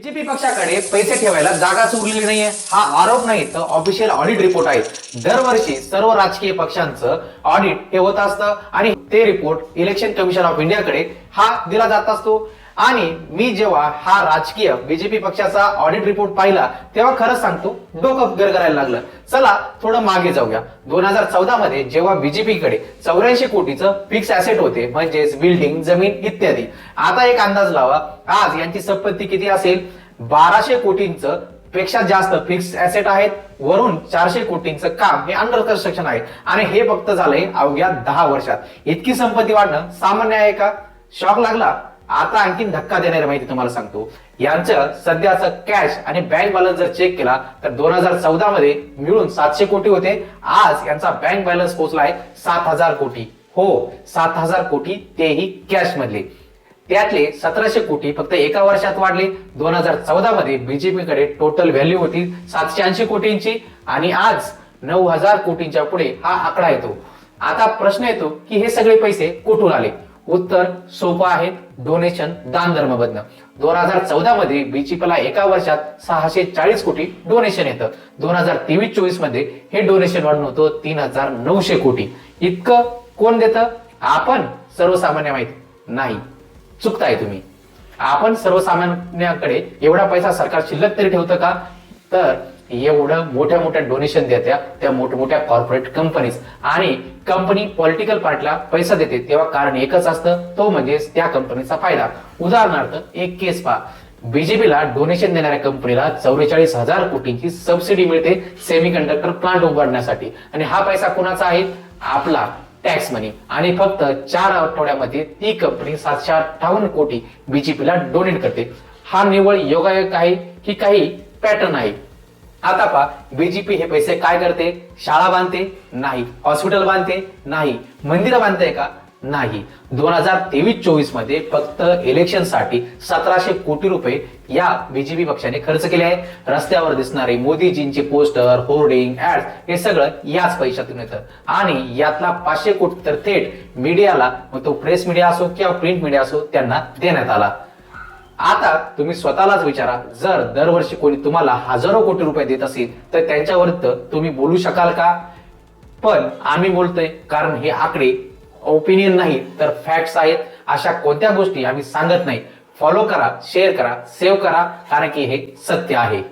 BJP पक्षाकडे पैसे ठेवायला जागाच उरलेली नाहीये हा आरोप नाही तर ऑफिशियल ऑडिट रिपोर्ट आहे। दरवर्षी सर्व राजकीय पक्षांचं ऑडिट हे होत असतं आणि ते रिपोर्ट इलेक्शन कमिशन ऑफ इंडियाकडे हा दिला जात असतो। आणि मी जेव्हा हा राजकीय बीजेपी पक्षाचा ऑडिट रिपोर्ट पाहिला तेव्हा खरंच सांगतो डोकं गरगरायला लागलं। चला थोडं मागे जाऊया। 2014 मध्ये जेव्हा बीजेपी कडे 84 कोटीचं फिक्स ऍसेट होते म्हणजेच बिल्डिंग जमीन इत्यादी। आता एक अंदाज लावा आज यांची संपत्ती किती असेल। 1200 कोटींचं पेक्षा जास्त फिक्स ऍसेट आहेत, वरून 400 कोटींचं काम हे अंडर कन्स्ट्रक्शन आहे आणि हे फक्त झालंय अवघ्या 10 वर्षात। इतकी संपत्ती वाढणं सामान्य आहे का? शॉक लागला? आता आणखीन धक्का देणारी माहिती तुम्हाला सांगतो। यांचं सध्याचं कॅश आणि बँक बॅलन्स जर चेक केला तर 2014 मध्ये मिळून 700 कोटी होते, आज यांचा बँक बॅलन्स पोहोचलाय 7000 कोटी। हो 7000 कोटी, तेही कॅश मधले। त्यातले 1700 कोटी फक्त एका वर्षात वाढले। 2014 मध्ये बीजेपी कडे टोटल व्हॅल्यू होती 780 कोटींची आणि आज 9000 कोटींच्या पुढे हा आकडा येतो। आता प्रश्न येतो की हे सगळे पैसे कुठून आले? उत्तर सोपं आहे, डोनेशन दान धर्म मधनं। 2014 मध्ये बीजेपीला एका वर्षात 640 कोटी डोनेशन येतं। 2023-24 मध्ये हे डोनेशन वाढून होतं 3900 कोटी। इतकं कोण देतं? आपण सर्वसामान्य माहिती नाही, चुकताय तुम्ही। आपण सर्वसामान्यांकडे एवढा पैसा सरकार शिल्लक तरी ठेवतं का? तर एवढं मोठ्या मोठ्या डोनेशन देत्या त्या मोठमोठ्या कॉर्पोरेट कंपनीज आणि कंपनी पॉलिटिकल पार्टीला पैसा देते तेव्हा कारण एकच असतं, तो म्हणजे त्या कंपनीचा फायदा। उदाहरणार्थ एक केस पहा, बीजेपीला डोनेशन देणाऱ्या कंपनीला 44,000 कोटींची सबसिडी मिळते सेमीकंडक्टर प्लांट उभारण्यासाठी आणि हा पैसा कुणाचा आहे? आपला टॅक्स मनी। आणि फक्त 4 आठवड्यामध्ये ती कंपनी 758 कोटी बीजेपीला डोनेट करते। हा निव्वळ योगायोग आहे की काही पॅटर्न आहे? आता पहा, बीजेपी हे पैसे काय करते? शाळा बांधते? नाही। हॉस्पिटल बांधते? नाही। मंदिरं बांधते का? नाही। 2023-24 मध्ये फक्त इलेक्शन साठी 1700 कोटी रुपये या बीजेपी पक्षाने खर्च केले आहे। रस्त्यावर दिसणारे मोदीजींचे पोस्टर, होर्डिंग, ऍड्स हे सगळं याच पैशातून येतं आणि यातला 500 कोटी तर थेट मीडियाला, मग तो प्रेस मीडिया असो किंवा प्रिंट मीडिया असो, त्यांना देण्यात आला। आता तुम्ही स्वतःलाच विचारा, जर दरवर्षी कोणी तुम्हाला हजारो कोटी रुपये देत असेल तर त्यांच्याविरुद्ध तुम्ही बोलू शकाल का? पण आम्ही बोलतोय कारण हे आकडे ओपिनियन नाही तर फॅक्ट्स आहेत। अशा कोणत्या गोष्टी आम्ही सांगत नाही। फॉलो करा, शेअर करा, सेव्ह करा, कारण की हे सत्य आहे।